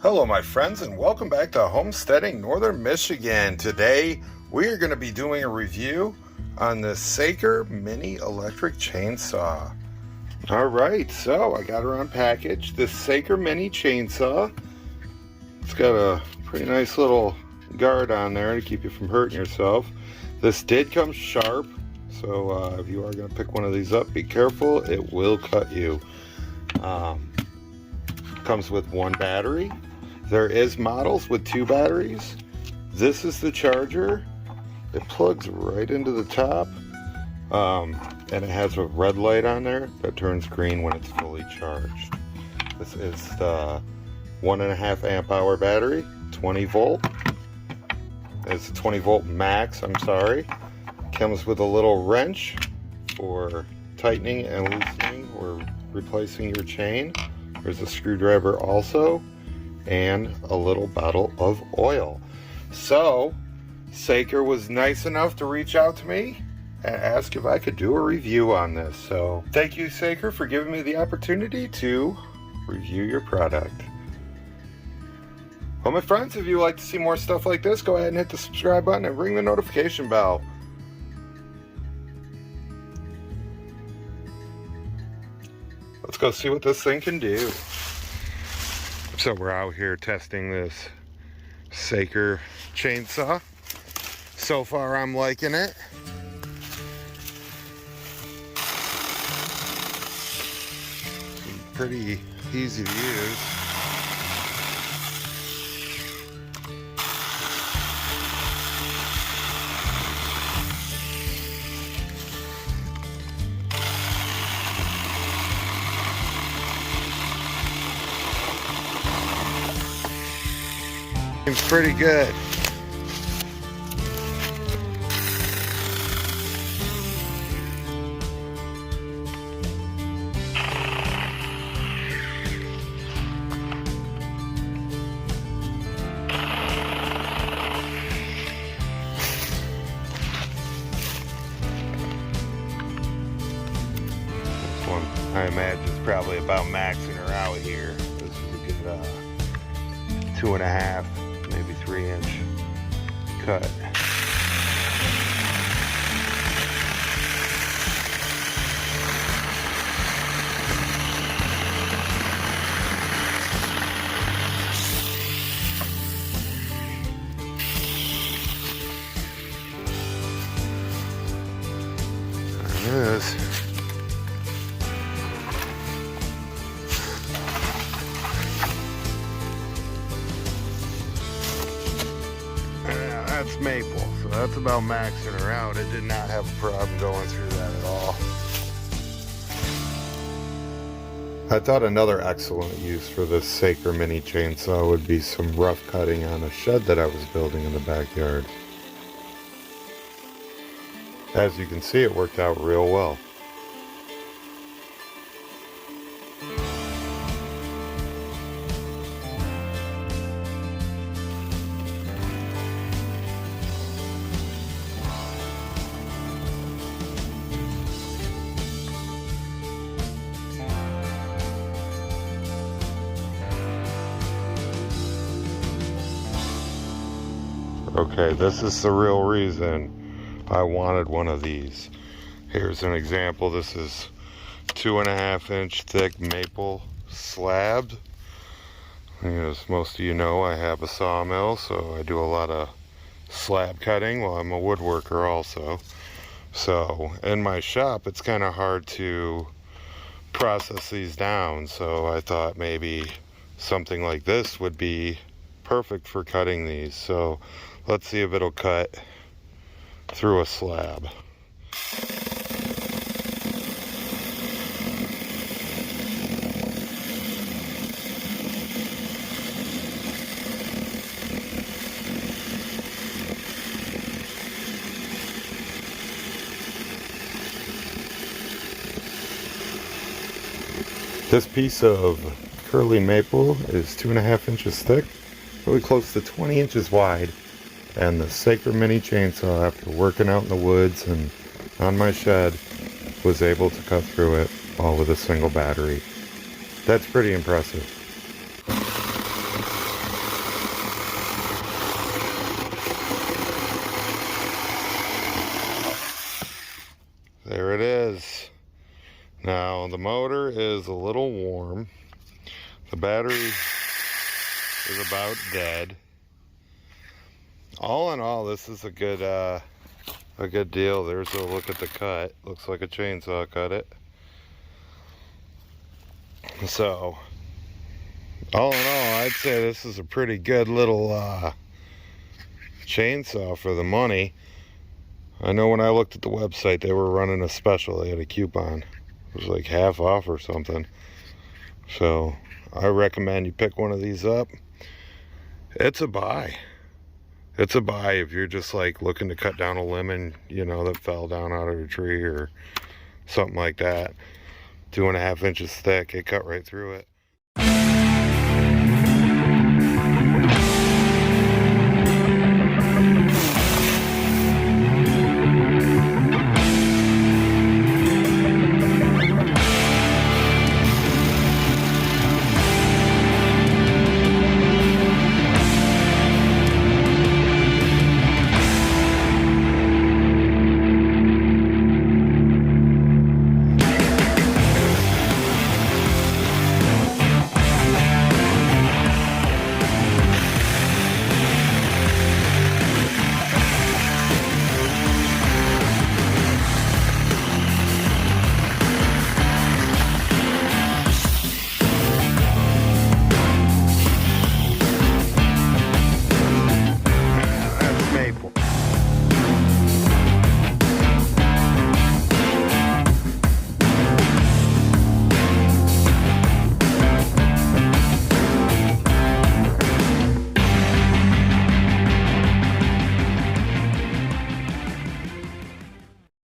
Hello my friends, and welcome back to Homesteading Northern Michigan. Today we are going to be doing a review on the SAKER mini electric chainsaw. Alright, so I got her unpackaged. This SAKER mini chainsaw. It's got a pretty nice little guard on there to keep you from hurting yourself. This did come sharp, so if you are going to pick one of these up, be careful, it will cut you. Comes with one battery. There is models with 2 batteries. This is the charger. It plugs right into the top, and it has a red light on there that turns green when it's fully charged. This is the 1.5 amp hour battery, 20 volt. It's a 20 volt max, I'm sorry. Comes with a little wrench for tightening and loosening or replacing your chain. There's a screwdriver also, and a little bottle of oil. So SAKER was nice enough to reach out to me and ask if I could do a review on this. So thank you, SAKER, for giving me the opportunity to review your product. Well, my friends, if you'd like to see more stuff like this, go ahead and hit the subscribe button and ring the notification bell. Let's go see what this thing can do. So we're out here testing this SAKER chainsaw. So far I'm liking it. Pretty easy to use. It's pretty good. This one, I imagine, is probably about maxing her out here. This is a good 2.5, maybe 3-inch cut. There it is. That's maple, so that's about maxing her out. It did not have a problem going through that at all. I thought another excellent use for this SAKER mini chainsaw would be some rough cutting on a shed that I was building in the backyard. As you can see, it worked out real well. Okay, this is the real reason I wanted one of these. Here's an example. This is 2.5-inch thick maple slab. As most of you know, I have a sawmill, so I do a lot of slab cutting. Well, I'm a woodworker also. So in my shop, it's kind of hard to process these down. So I thought maybe something like this would be perfect for cutting these. So let's see if it'll cut through a slab. This piece of curly maple is 2.5 inches thick, really close to 20 inches wide. And the SAKER mini chainsaw, after working out in the woods and on my shed, was able to cut through it all with a single battery. That's pretty impressive. the motor is a little warm. The battery is about dead. All in all, this is a good deal. There's a look at the cut. Looks like a chainsaw cut it. So, all in all, I'd say this is a pretty good little chainsaw for the money. I know when I looked at the website, they were running a special. They had a coupon. It was like half off or something. So, I recommend you pick one of these up. It's a buy. It's a buy if you're just like looking to cut down a lemon, you know, that fell down out of a tree or something like that. 2.5 inches thick, it cut right through it.